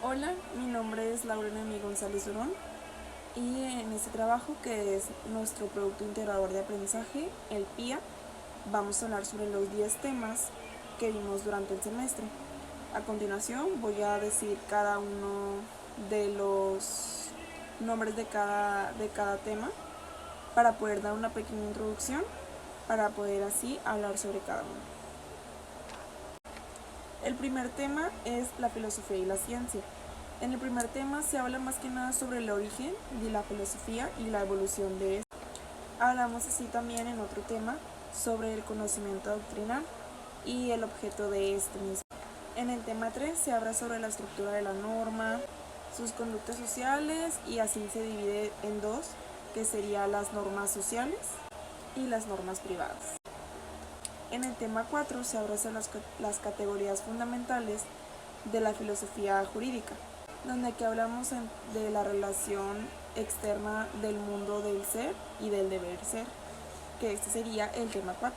Hola, mi nombre es Laurena Mi González Durón y en este trabajo, que es nuestro Producto Integrador de Aprendizaje, el PIA, vamos a hablar sobre los 10 temas que vimos durante el semestre. A continuación voy a decir cada uno de los nombres de cada tema para poder dar una pequeña introducción para poder así hablar sobre cada uno. El primer tema es la filosofía y la ciencia. En el primer tema se habla más que nada sobre el origen de la filosofía y la evolución de esta. Hablamos así también en otro tema sobre el conocimiento doctrinal y el objeto de este mismo. En el tema 3 se habla sobre la estructura de la norma, sus conductas sociales, y así se divide en dos, que serían las normas sociales y las normas privadas. En el tema 4 se habla sobre las categorías fundamentales de la filosofía jurídica, donde aquí hablamos de la relación externa del mundo del ser y del deber ser, que este sería el tema 4.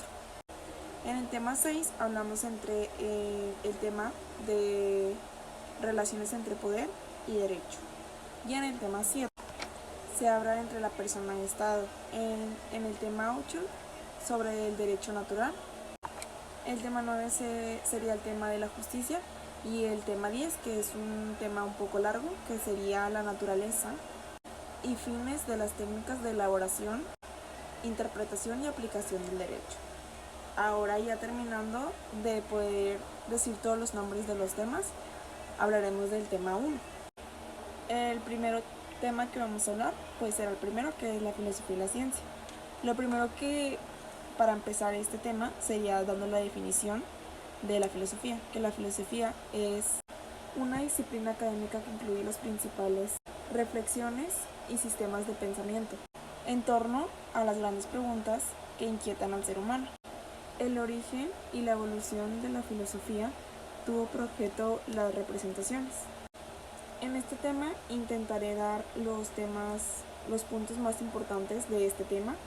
En el tema 6 hablamos entre el tema de relaciones entre poder y derecho. Y en el tema 7 se habla entre la persona y Estado. En el tema 8 sobre el derecho natural. El tema 9 sería el tema de la justicia, y el tema 10, que es un tema un poco largo, que sería la naturaleza y fines de las técnicas de elaboración, interpretación y aplicación del derecho. Ahora, ya terminando de poder decir todos los nombres de los temas, hablaremos del tema 1. El primer tema que vamos a hablar pues será el primero, que es la filosofía y la ciencia. Lo primero que para empezar este tema sería dando la definición de la filosofía, que la filosofía es una disciplina académica que incluye las principales reflexiones y sistemas de pensamiento en torno a las grandes preguntas que inquietan al ser humano. El origen y la evolución de la filosofía tuvo por objeto las representaciones. En este tema intentaré dar los puntos más importantes de este tema,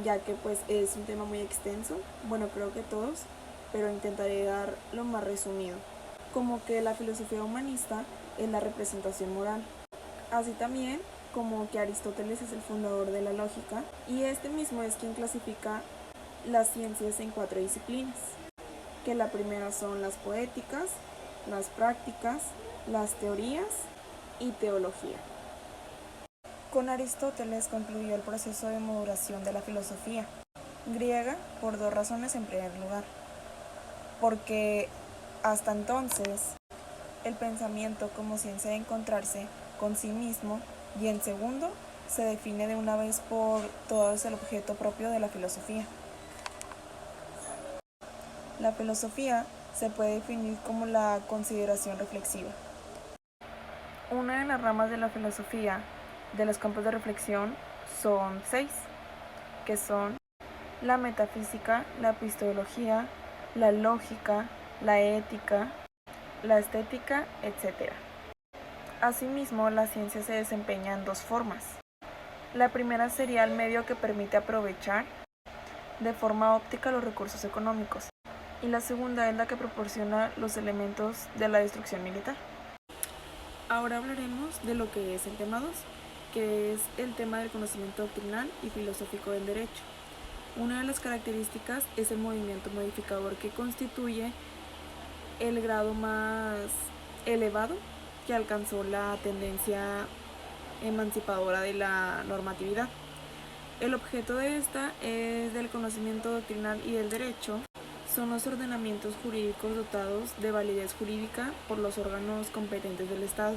ya que pues es un tema muy extenso, bueno, creo que todos, pero intentaré dar lo más resumido, como que la filosofía humanista es la representación moral, así también como que Aristóteles es el fundador de la lógica, y este mismo es quien clasifica las ciencias en 4 disciplinas, que la primera son las poéticas, las prácticas, las teorías y teología. Con Aristóteles concluyó el proceso de maduración de la filosofía griega por 2 razones. En primer lugar, porque hasta entonces el pensamiento como ciencia de encontrarse con sí mismo, y en segundo, se define de una vez por todas el objeto propio de la filosofía. La filosofía se puede definir como la consideración reflexiva. Una de las ramas de la filosofía de los campos de reflexión son 6, que son la metafísica, la epistemología, la lógica, la ética, la estética, etc. Asimismo, la ciencia se desempeña en 2 formas. La primera sería el medio que permite aprovechar de forma óptica los recursos económicos, y la segunda es la que proporciona los elementos de la destrucción militar. Ahora hablaremos de lo que es el tema 2, que es el tema del conocimiento doctrinal y filosófico del derecho. Una de las características es el movimiento modificador, que constituye el grado más elevado que alcanzó la tendencia emancipadora de la normatividad. El objeto de esta es del conocimiento doctrinal y del derecho. Son los ordenamientos jurídicos dotados de validez jurídica por los órganos competentes del Estado.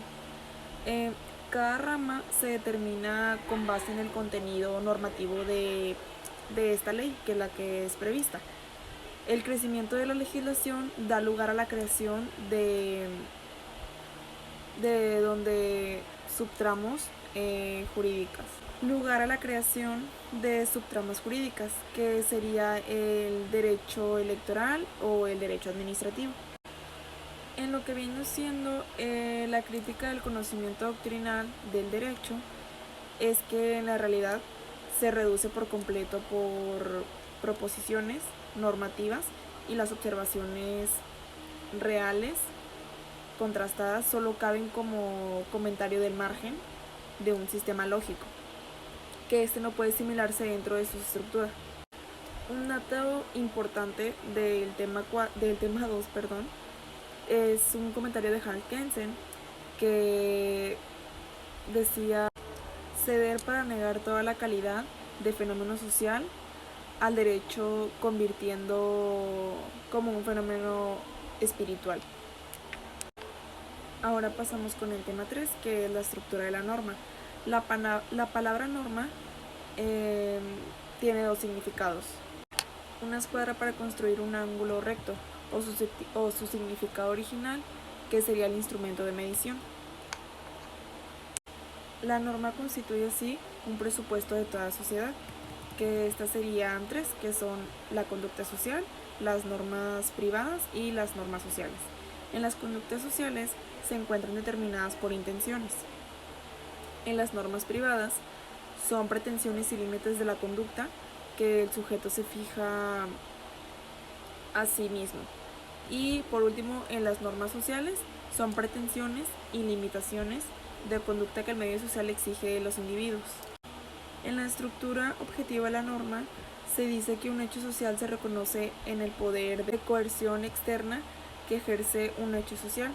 Cada rama se determina con base en el contenido normativo de esta ley, que es la que es prevista. El crecimiento de la legislación da lugar a la creación de donde subtramos jurídicas. Lugar a la creación de subtramas jurídicas, que sería el derecho electoral o el derecho administrativo. En lo que viene siendo la crítica del conocimiento doctrinal del derecho, es que en la realidad se reduce por completo por proposiciones normativas y las observaciones reales contrastadas solo caben como comentario del margen de un sistema lógico, que este no puede asimilarse dentro de su estructura. Un dato importante del tema 2, es un comentario de Hans Kelsen que decía: ceder para negar toda la calidad de fenómeno social al derecho, convirtiendo como un fenómeno espiritual. Ahora pasamos con el tema 3, que es la estructura de la norma. La palabra norma tiene dos significados: una escuadra para construir un ángulo recto, o su significado original, que sería el instrumento de medición. La norma constituye así un presupuesto de toda sociedad, que estas serían tres, que son la conducta social, las normas privadas y las normas sociales. En las conductas sociales se encuentran determinadas por intenciones. En las normas privadas son pretensiones y límites de la conducta que el sujeto se fija a sí mismo. Y por último, en las normas sociales son pretensiones y limitaciones de conducta que el medio social exige de los individuos. En la estructura objetiva de la norma se dice que un hecho social se reconoce en el poder de coerción externa que ejerce un hecho social,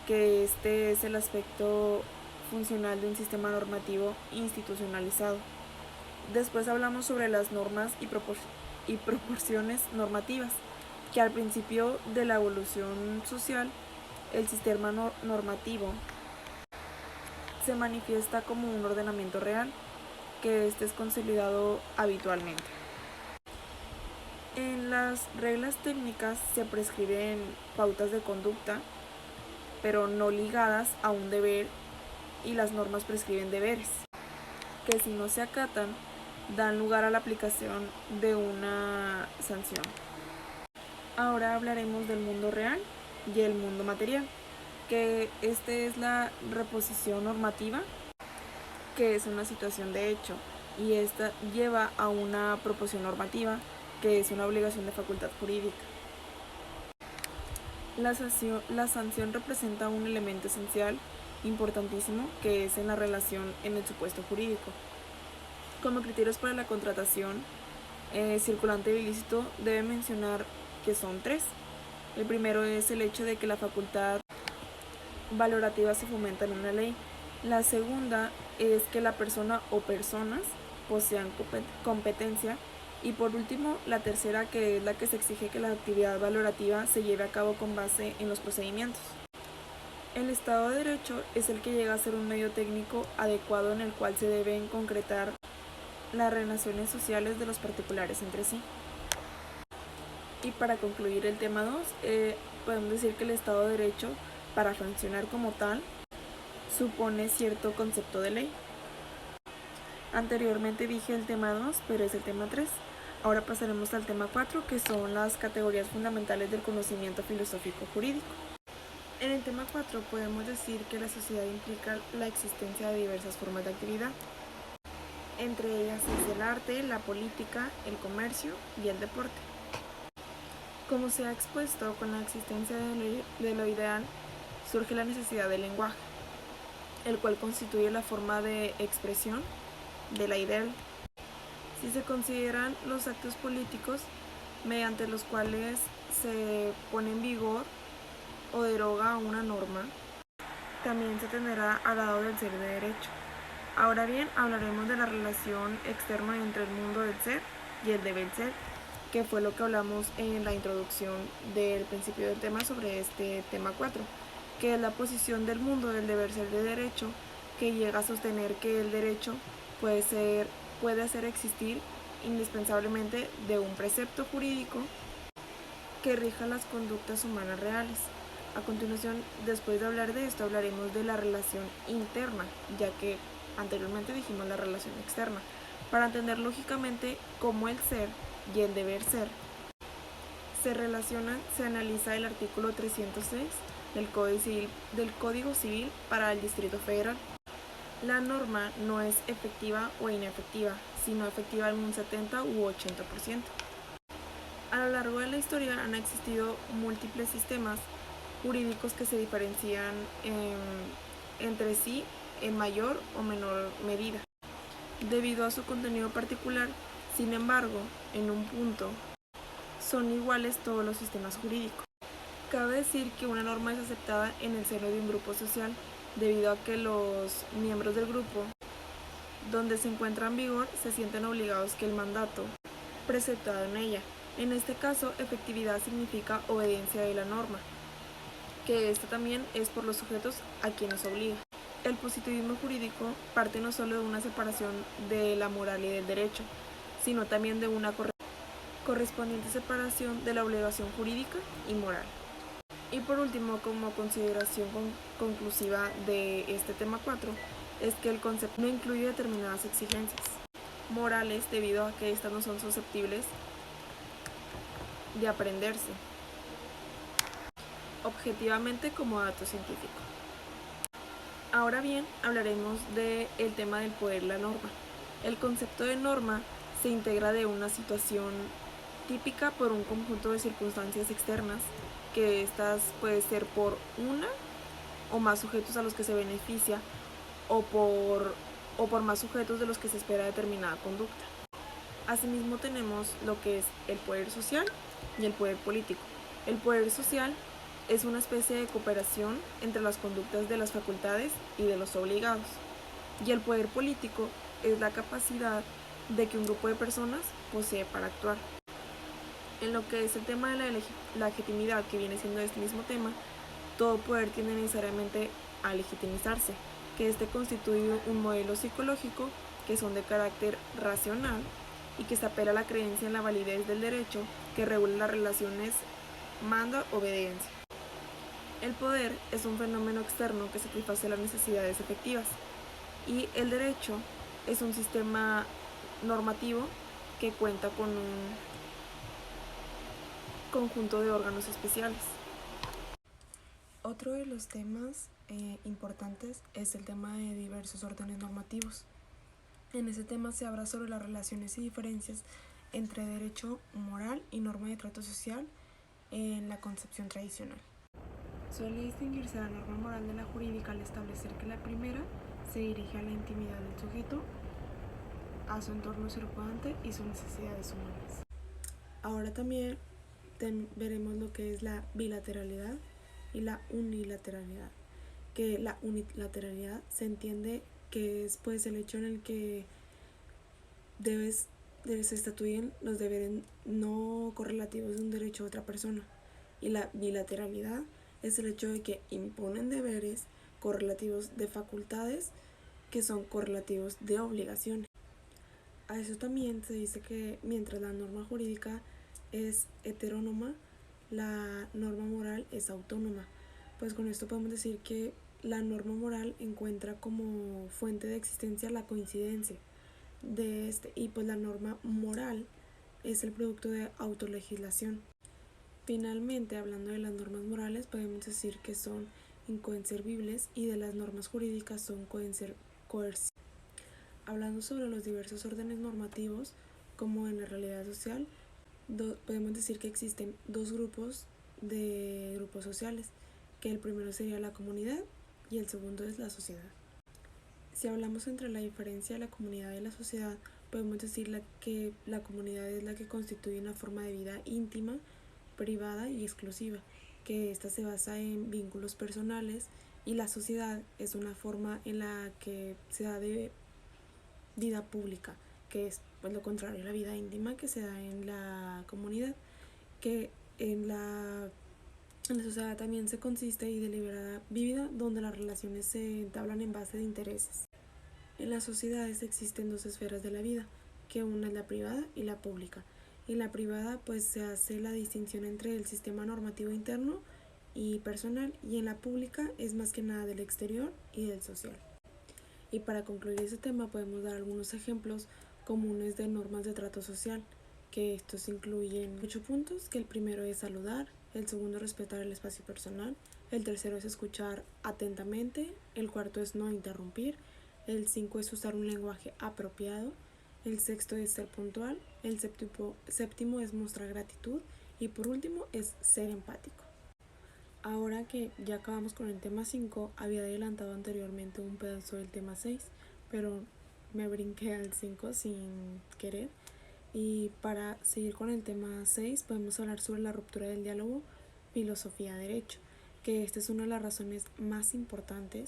que este es el aspecto funcional de un sistema normativo institucionalizado. Después hablamos sobre las normas y proporciones normativas, que al principio de la evolución social, el sistema normativo se manifiesta como un ordenamiento real, que este es consolidado habitualmente. En las reglas técnicas se prescriben pautas de conducta, pero no ligadas a un deber, y las normas prescriben deberes, que si no se acatan, dan lugar a la aplicación de una sanción. Ahora hablaremos del mundo real y el mundo material, que este es la reposición normativa, que es una situación de hecho, y esta lleva a una proposición normativa, que es una obligación de facultad jurídica. La sanción representa un elemento esencial, importantísimo, que es en la relación en el supuesto jurídico. Como criterios para la contratación circulante o ilícito, debe mencionar que son tres. El primero es el hecho de que la facultad valorativa se fomenta en una ley. La segunda es que la persona o personas posean competencia. Y por último, la tercera, que es la que se exige que la actividad valorativa se lleve a cabo con base en los procedimientos. El Estado de Derecho es el que llega a ser un medio técnico adecuado en el cual se deben concretar las relaciones sociales de los particulares entre sí. Y para concluir el tema 2, podemos decir que el Estado de Derecho, para funcionar como tal, supone cierto concepto de ley. Anteriormente dije el tema 2, pero es el tema 3. Ahora pasaremos al tema 4, que son las categorías fundamentales del conocimiento filosófico jurídico. En el tema 4 podemos decir que la sociedad implica la existencia de diversas formas de actividad. Entre ellas es el arte, la política, el comercio y el deporte. Como se ha expuesto, con la existencia de lo ideal surge la necesidad del lenguaje, el cual constituye la forma de expresión de la ideal. Si se consideran los actos políticos mediante los cuales se pone en vigor o deroga una norma, también se tendrá al lado del ser de derecho. Ahora bien, hablaremos de la relación externa entre el mundo del ser y el deber ser, que fue lo que hablamos en la introducción del principio del tema sobre este tema 4, que es la posición del mundo del deber ser de derecho, que llega a sostener que el derecho puede hacer existir indispensablemente de un precepto jurídico que rija las conductas humanas reales. A continuación, después de hablar de esto, hablaremos de la relación interna, ya que anteriormente dijimos la relación externa, para entender lógicamente cómo el ser y el deber ser se relacionan. Se analiza el artículo 306 del Código Civil para el Distrito Federal. La norma no es efectiva o inefectiva, sino efectiva en un 70 u 80%. A lo largo de la historia han existido múltiples sistemas jurídicos que se diferencian entre sí en mayor o menor medida, debido a su contenido particular. Sin embargo, en un punto, son iguales todos los sistemas jurídicos. Cabe decir que una norma es aceptada en el seno de un grupo social debido a que los miembros del grupo donde se encuentra en vigor se sienten obligados que el mandato preceptado en ella. En este caso, efectividad significa obediencia de la norma, que esta también es por los sujetos a quienes obliga. El positivismo jurídico parte no solo de una separación de la moral y del derecho, sino también de una correspondiente separación de la obligación jurídica y moral. Y por último, como consideración conclusiva de este tema 4, es que el concepto no incluye determinadas exigencias morales debido a que estas no son susceptibles de aprenderse objetivamente como dato científico. Ahora bien, hablaremos del tema del poder la norma. El concepto de norma se integra de una situación típica por un conjunto de circunstancias externas, que estas puede ser por una o más sujetos a los que se beneficia o por más sujetos de los que se espera determinada conducta. Asimismo tenemos lo que es el poder social y el poder político. El poder social es una especie de cooperación entre las conductas de las facultades y de los obligados. Y el poder político es la capacidad de que un grupo de personas posee para actuar. En lo que es el tema de la legitimidad, que viene siendo este mismo tema, todo poder tiende necesariamente a legitimizarse, que este constituye un modelo psicológico que son de carácter racional y que se apela a la creencia en la validez del derecho que regula las relaciones manda-obediencia. El poder es un fenómeno externo que satisface las necesidades efectivas y el derecho es un sistema normativo que cuenta con un conjunto de órganos especiales. Otro de los temas importantes es el tema de diversos órdenes normativos. En ese tema se habla sobre las relaciones y diferencias entre derecho moral y norma de trato social en la concepción tradicional. Suele distinguirse la norma moral de la jurídica al establecer que la primera se dirige a la intimidad del sujeto, a su entorno circundante y sus necesidades humanas. Ahora también veremos lo que es la bilateralidad y la unilateralidad. Que la unilateralidad se entiende que es pues el hecho en el que se estatuyen los deberes no correlativos de un derecho a otra persona, y la bilateralidad es el hecho de que imponen deberes correlativos de facultades que son correlativos de obligaciones. A eso también se dice que mientras la norma jurídica es heterónoma, la norma moral es autónoma. Pues con esto podemos decir que la norma moral encuentra como fuente de existencia la coincidencia de y pues la norma moral es el producto de autolegislación. Finalmente, hablando de las normas morales, podemos decir que son inconservibles y de las normas jurídicas son coercibles. Hablando sobre los diversos órdenes normativos, como en la realidad social, podemos decir que existen dos grupos de grupos sociales, que el primero sería la comunidad y el segundo es la sociedad. Si hablamos entre la diferencia de la comunidad y la sociedad, podemos decir que la comunidad es la que constituye una forma de vida íntima, privada y exclusiva, que ésta se basa en vínculos personales, y la sociedad es una forma en la que se da de vida pública, que es pues lo contrario a la vida íntima que se da en la comunidad, que en la sociedad también se consiste y deliberada vida donde las relaciones se entablan en base de intereses. En las sociedades existen dos esferas de la vida, que una es la privada y la pública. En la privada pues se hace la distinción entre el sistema normativo interno y personal, y en la pública es más que nada del exterior y del social. Y para concluir este tema podemos dar algunos ejemplos comunes de normas de trato social, que estos incluyen 8 puntos, que el primero es saludar, el segundo respetar el espacio personal, el tercero es escuchar atentamente, el cuarto es no interrumpir, el 5 es usar un lenguaje apropiado, el sexto es ser puntual, el séptimo es mostrar gratitud y por último es ser empático. Ahora que ya acabamos con el tema 5, había adelantado anteriormente un pedazo del tema 6, pero me brinqué al 5 sin querer. Y para seguir con el tema 6, podemos hablar sobre la ruptura del diálogo filosofía-derecho, que esta es una de las razones más importantes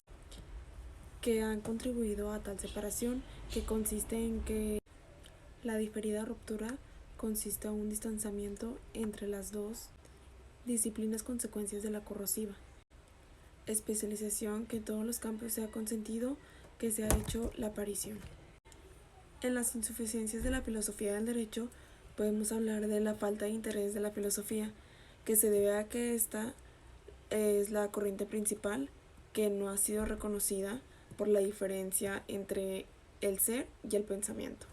que han contribuido a tal separación, que consiste en que la diferida ruptura consiste en un distanciamiento entre las dos disciplinas consecuencias de la corrosiva especialización que en todos los campos se ha consentido que se ha hecho la aparición. En las insuficiencias de la filosofía del derecho podemos hablar de la falta de interés de la filosofía, que se debe a que esta es la corriente principal que no ha sido reconocida por la diferencia entre el ser y el pensamiento.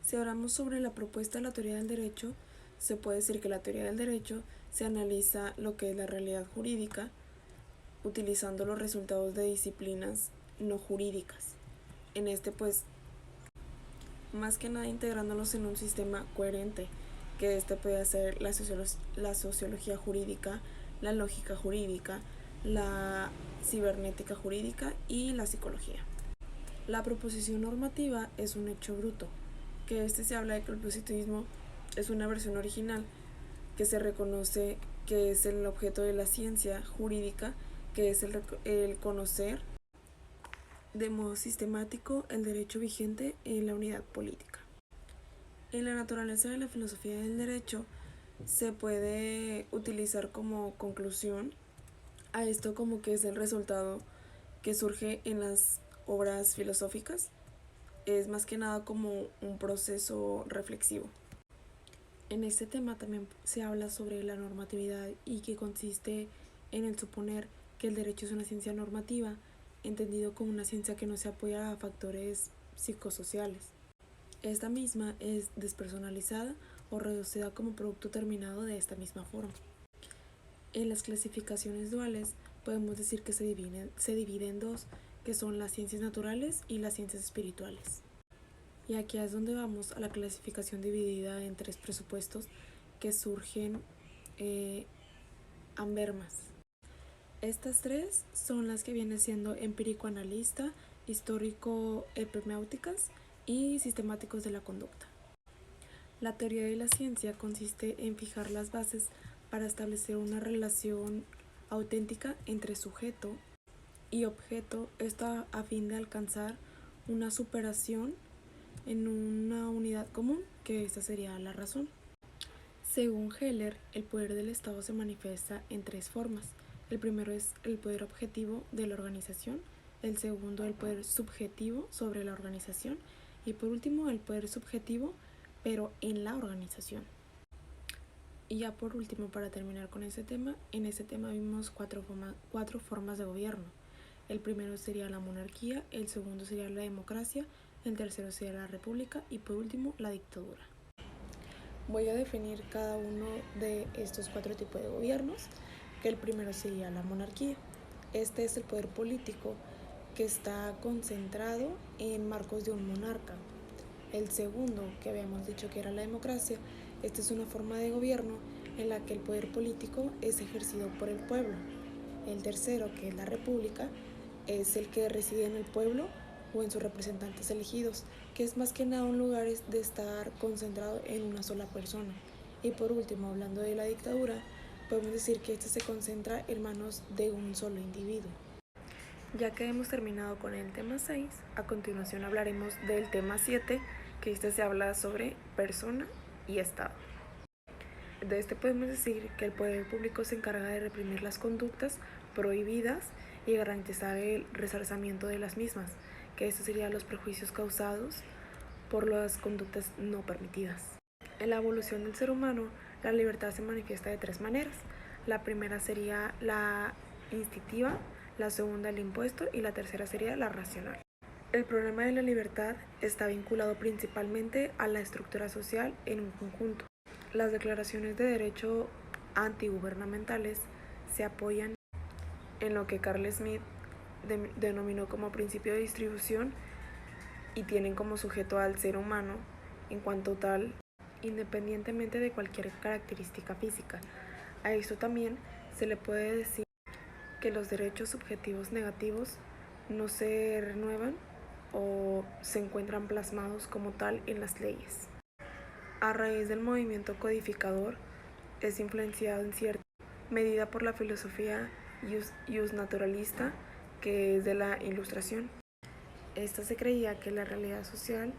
Si hablamos sobre la propuesta de la teoría del derecho, se puede decir que la teoría del derecho se analiza lo que es la realidad jurídica utilizando los resultados de disciplinas no jurídicas. En este, pues, más que nada integrándolos en un sistema coherente, que este puede ser la sociología jurídica, la lógica jurídica, la cibernética jurídica y la psicología. La proposición normativa es un hecho bruto, que se habla de que el positivismo es una versión original que se reconoce que es el objeto de la ciencia jurídica, que es el conocer de modo sistemático el derecho vigente en la unidad política. En la naturaleza de la filosofía del derecho se puede utilizar como conclusión a esto como que es el resultado que surge en las obras filosóficas. Es más que nada como un proceso reflexivo. En este tema también se habla sobre la normatividad y que consiste en el suponer que el derecho es una ciencia normativa, entendido como una ciencia que no se apoya a factores psicosociales. Esta misma es despersonalizada o reducida como producto terminado de esta misma forma. En las clasificaciones duales podemos decir que se divide en dos, que son las ciencias naturales y las ciencias espirituales. Y aquí es donde vamos a la clasificación dividida en tres presupuestos que surgen ambermas. Estas tres son las que vienen siendo empírico-analista, histórico-hermenéuticas y sistemáticos de la conducta. La teoría de la ciencia consiste en fijar las bases para establecer una relación auténtica entre sujeto y objeto, esto a fin de alcanzar una superación en una unidad común, que esta sería la razón. Según Heller, el poder del Estado se manifiesta en tres formas. El primero es el poder objetivo de la organización, el segundo el poder subjetivo sobre la organización y por último el poder subjetivo pero en la organización. Y ya por último, para terminar con ese tema, en ese tema vimos cuatro formas de gobierno. El primero sería la monarquía, el segundo sería la democracia, el tercero sería la república y por último la dictadura. Voy a definir cada uno de estos cuatro tipos de gobiernos, que el primero sería la monarquía. Este es el poder político que está concentrado en marcos de un monarca. El segundo, que habíamos dicho que era la democracia, esta es una forma de gobierno en la que el poder político es ejercido por el pueblo. El tercero, que es la república, es el que reside en el pueblo o en sus representantes elegidos, que es más que nada un lugar de estar concentrado en una sola persona. Y por último, hablando de la dictadura, podemos decir que este se concentra en manos de un solo individuo. Ya que hemos terminado con el tema 6, a continuación hablaremos del tema 7, que se habla sobre persona y Estado. De este podemos decir que el poder público se encarga de reprimir las conductas prohibidas y garantizar el resarcimiento de las mismas, que estos serían los perjuicios causados por las conductas no permitidas. En la evolución del ser humano, la libertad se manifiesta de tres maneras. La primera sería la instintiva, la segunda el impuesto y la tercera sería la racional. El problema de la libertad está vinculado principalmente a la estructura social en un conjunto. Las declaraciones de derecho antigubernamentales se apoyan en lo que Carl Smith denominó como principio de distribución y tienen como sujeto al ser humano en cuanto tal, independientemente de cualquier característica física. A esto también se le puede decir que los derechos subjetivos negativos no se renuevan o se encuentran plasmados como tal en las leyes. A raíz del movimiento codificador, es influenciado en cierta medida por la filosofía justnaturalista, que es de la Ilustración. Esta se creía que la realidad social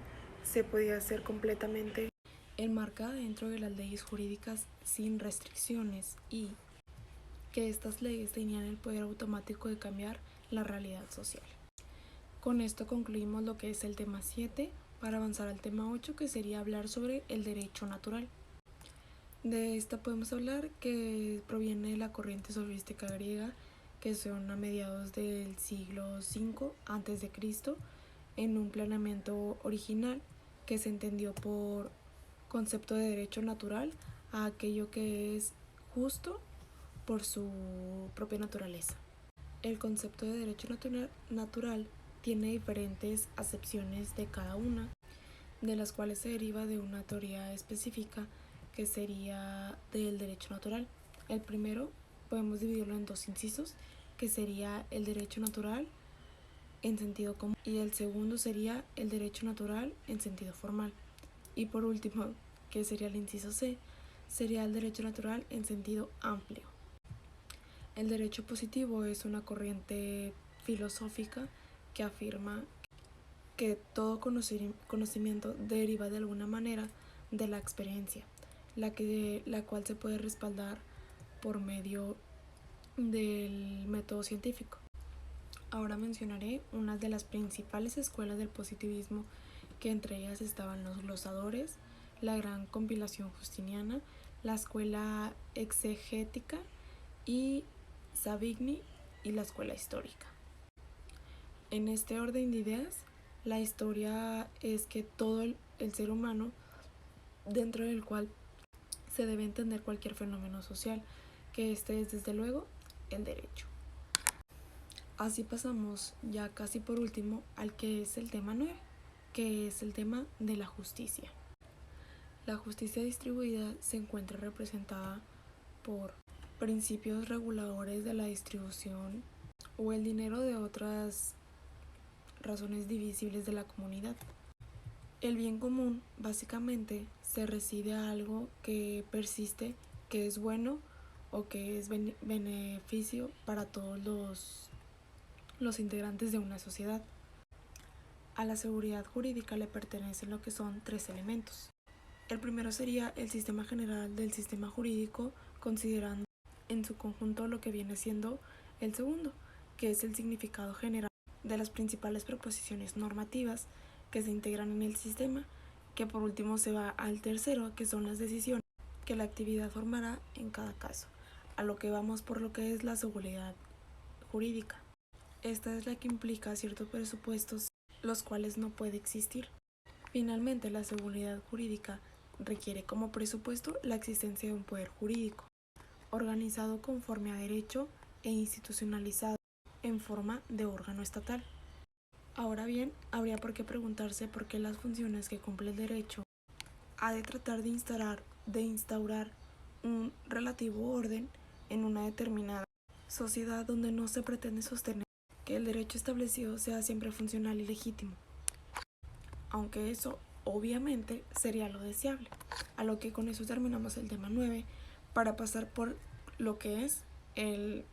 se podía hacer completamente enmarcada dentro de las leyes jurídicas sin restricciones y que estas leyes tenían el poder automático de cambiar la realidad social. Con esto concluimos lo que es el tema 7, para avanzar al tema 8, que sería hablar sobre el derecho natural. De esta podemos hablar que proviene de la corriente sofística griega, que son a mediados del siglo V a.C., en un planeamiento original que se entendió por concepto de derecho natural a aquello que es justo por su propia naturaleza. El concepto de derecho natural tiene diferentes acepciones de cada una, de las cuales se deriva de una teoría específica que sería del derecho natural. El primero podemos dividirlo en dos incisos, que sería el derecho natural en sentido común y el segundo sería el derecho natural en sentido formal. Y por último, que sería el inciso C, sería el derecho natural en sentido amplio. El derecho positivo es una corriente filosófica que afirma que todo conocimiento deriva de alguna manera de la experiencia, la cual se puede respaldar por medio del método científico. Ahora mencionaré una de las principales escuelas del positivismo, que entre ellas estaban los glosadores, la gran compilación justiniana, la escuela exegética y Savigny y la escuela histórica. En este orden de ideas, la historia es que todo el ser humano, dentro del cual se debe entender cualquier fenómeno social, que este es desde luego el derecho. Así pasamos ya casi por último al que es el tema 9, que es el tema de la justicia. La justicia distribuida se encuentra representada por principios reguladores de la distribución o el dinero de otras razones divisibles de la comunidad. El bien común básicamente se refiere a algo que persiste, que es bueno o que es beneficio para todos los integrantes de una sociedad. A la seguridad jurídica le pertenecen lo que son tres elementos. El primero sería el sistema general del sistema jurídico, considerando en su conjunto lo que viene siendo el segundo, que es el significado general de las principales proposiciones normativas que se integran en el sistema, que por último se va al tercero, que son las decisiones que la actividad formará en cada caso, a lo que vamos por lo que es la seguridad jurídica. Esta es la que implica ciertos presupuestos, los cuales no puede existir. Finalmente, la seguridad jurídica requiere como presupuesto la existencia de un poder jurídico, organizado conforme a derecho e institucionalizado en forma de órgano estatal. Ahora bien, habría por qué preguntarse por qué las funciones que cumple el derecho ha de tratar de instaurar un relativo orden en una determinada sociedad donde no se pretende sostener que el derecho establecido sea siempre funcional y legítimo, aunque eso obviamente sería lo deseable. A lo que con eso terminamos el tema 9 para pasar por lo que es el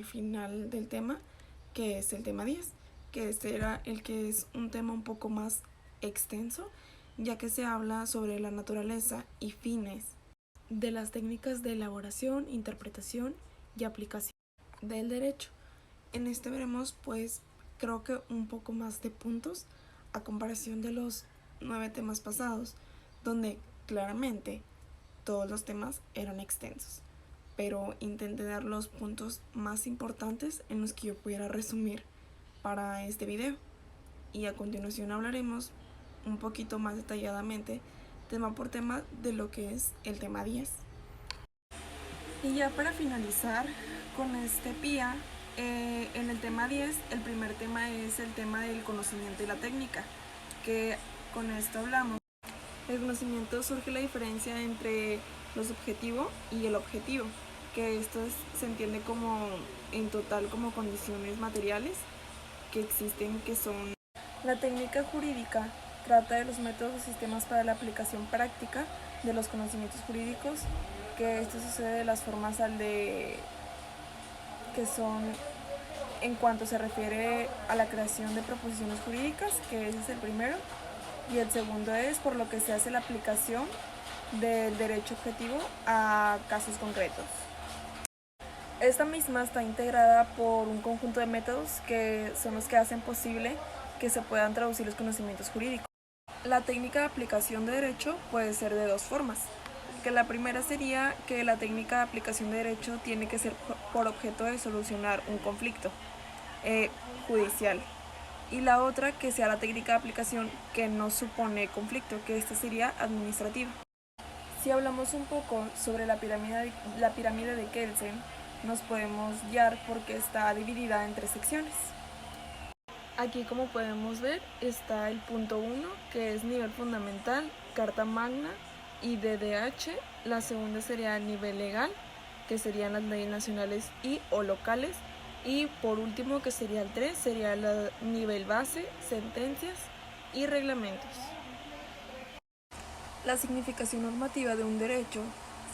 final del tema, que es el tema 10, que este era el que es un tema un poco más extenso, ya que se habla sobre la naturaleza y fines de las técnicas de elaboración, interpretación y aplicación del derecho. En este veremos pues creo que un poco más de puntos a comparación de los 9 temas pasados, donde claramente todos los temas eran extensos, pero intenté dar los puntos más importantes en los que yo pudiera resumir para este video, y a continuación hablaremos un poquito más detalladamente tema por tema de lo que es el tema 10. Y ya para finalizar con este PIA, en el tema 10, el primer tema es el tema del conocimiento y la técnica, que con esto hablamos. El conocimiento surge la diferencia entre lo subjetivo y el objetivo, que se entiende como en total como condiciones materiales que existen, que son. La técnica jurídica trata de los métodos o sistemas para la aplicación práctica de los conocimientos jurídicos, que esto sucede de las formas que son en cuanto se refiere a la creación de proposiciones jurídicas, que ese es el primero, y el segundo es por lo que se hace la aplicación del derecho objetivo a casos concretos. Esta misma está integrada por un conjunto de métodos que son los que hacen posible que se puedan traducir los conocimientos jurídicos. La técnica de aplicación de derecho puede ser de dos formas, que la primera sería que la técnica de aplicación de derecho tiene que ser por objeto de solucionar un conflicto judicial, y la otra que sea la técnica de aplicación que no supone conflicto, que esta sería administrativa. Si hablamos un poco sobre la pirámide de Kelsen, nos podemos guiar porque está dividida en 3 secciones. Aquí, como podemos ver, está el punto 1, que es nivel fundamental, Carta Magna y DDH. La segunda sería el nivel legal, que serían las leyes nacionales y o locales. Y por último, que sería el 3, sería el nivel base, sentencias y reglamentos. La significación normativa de un derecho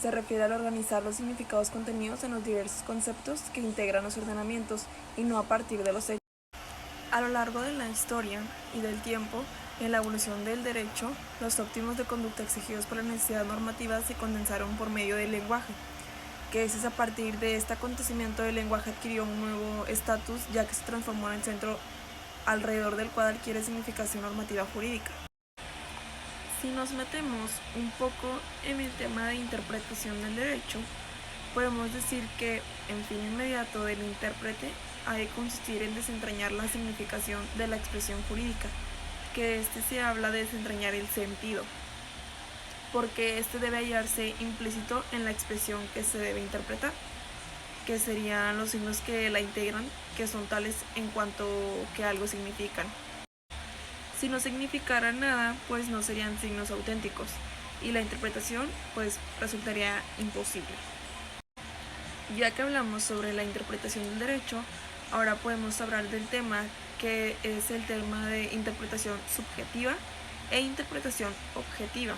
se refiere al organizar los significados contenidos en los diversos conceptos que integran los ordenamientos y no a partir de los hechos. A lo largo de la historia y del tiempo, en la evolución del derecho, los óptimos de conducta exigidos por la necesidad normativa se condensaron por medio del lenguaje, que es a partir de este acontecimiento el lenguaje adquirió un nuevo estatus, ya que se transformó en el centro alrededor del cual adquiere significación normativa jurídica. Si nos metemos un poco en el tema de interpretación del derecho, podemos decir que el fin inmediato del intérprete ha de consistir en desentrañar la significación de la expresión jurídica, que se habla de desentrañar el sentido, porque debe hallarse implícito en la expresión que se debe interpretar, que serían los signos que la integran, que son tales en cuanto que algo significan. Si no significara nada, pues no serían signos auténticos, y la interpretación pues resultaría imposible. Ya que hablamos sobre la interpretación del derecho, ahora podemos hablar del tema que es el tema de interpretación subjetiva e interpretación objetiva,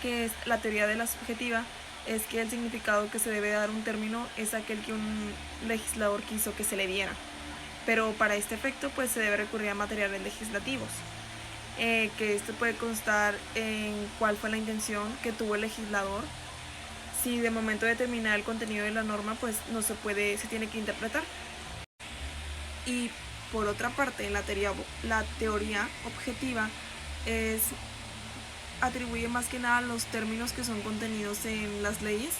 que es la teoría de la subjetiva, es que el significado que se debe dar a un término es aquel que un legislador quiso que se le diera, pero para este efecto pues se debe recurrir a materiales legislativos, que esto puede constar en cuál fue la intención que tuvo el legislador. Si de momento de determinar el contenido de la norma, pues no se tiene que interpretar. Y por otra parte, la teoría objetiva atribuye más que nada los términos que son contenidos en las leyes,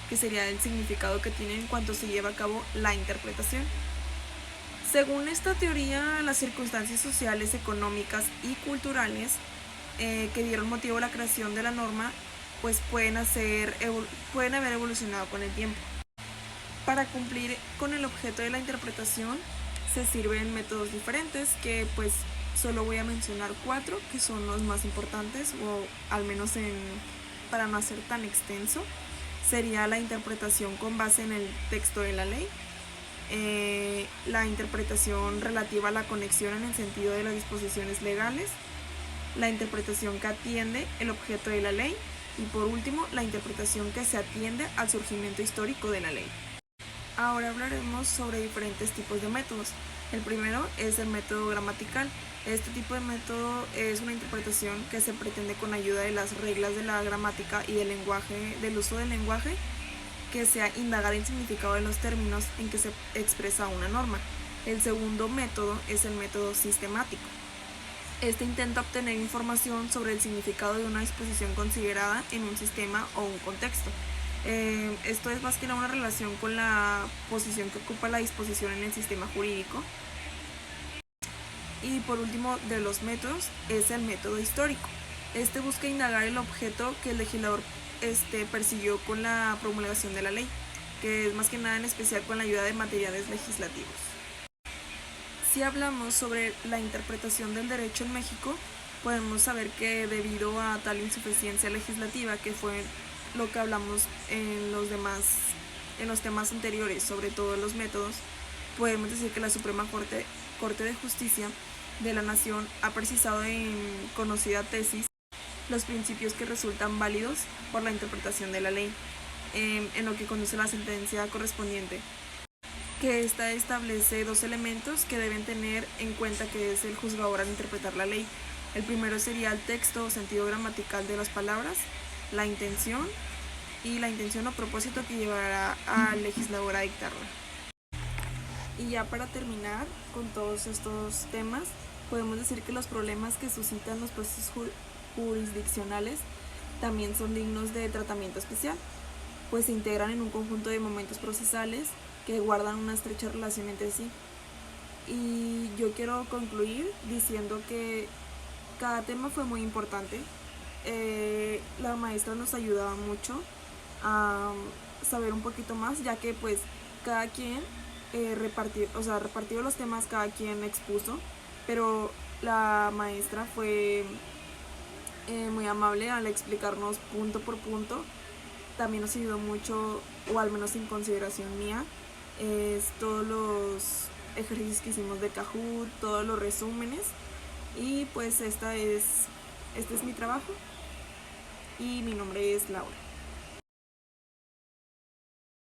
que sería el significado que tienen en cuanto se lleva a cabo la interpretación. Según esta teoría, las circunstancias sociales, económicas y culturales que dieron motivo a la creación de la norma pues pueden haber evolucionado con el tiempo. Para cumplir con el objeto de la interpretación se sirven métodos diferentes, que pues solo voy a mencionar 4, que son los más importantes, o al menos para no hacer tan extenso. Sería la interpretación con base en el texto de la ley, la interpretación relativa a la conexión en el sentido de las disposiciones legales, la interpretación que atiende el objeto de la ley, y por último, la interpretación que se atiende al surgimiento histórico de la ley. Ahora hablaremos sobre diferentes tipos de métodos. El primero es el método gramatical. Este tipo de método es una interpretación que se pretende con ayuda de las reglas de la gramática y del uso del lenguaje, que sea indagar el significado de los términos en que se expresa una norma. El segundo método es el método sistemático. Intenta obtener información sobre el significado de una disposición considerada en un sistema o un contexto. Esto es más que nada una relación con la posición que ocupa la disposición en el sistema jurídico. Y por último de los métodos es el método histórico. Busca indagar el objeto que el legislador persiguió con la promulgación de la ley, que es más que nada en especial con la ayuda de materiales legislativos. Si hablamos sobre la interpretación del derecho en México, podemos saber que debido a tal insuficiencia legislativa, que fue lo que hablamos en los demás en los temas anteriores, sobre todo los métodos, podemos decir que la Suprema Corte de Justicia de la Nación ha precisado en conocida tesis los principios que resultan válidos por la interpretación de la ley, en lo que conduce a la sentencia correspondiente, que ésta establece dos elementos que deben tener en cuenta que es el juzgador al interpretar la ley. El primero sería el texto o sentido gramatical de las palabras, la intención o propósito que llevará al legislador a dictarla. Y ya para terminar con todos estos temas, podemos decir que los problemas que suscitan los procesos jurisdiccionales también son dignos de tratamiento especial, pues se integran en un conjunto de momentos procesales que guardan una estrecha relación entre sí. Y yo quiero concluir diciendo que cada tema fue muy importante. La maestra nos ayudaba mucho a saber un poquito más, ya que pues cada quien repartió los temas, cada quien expuso, pero la maestra fue muy amable al explicarnos punto por punto. También nos ayudó mucho, o al menos en consideración mía, es todos los ejercicios que hicimos de Kahoot, todos los resúmenes, y pues este es mi trabajo y mi nombre es Laura.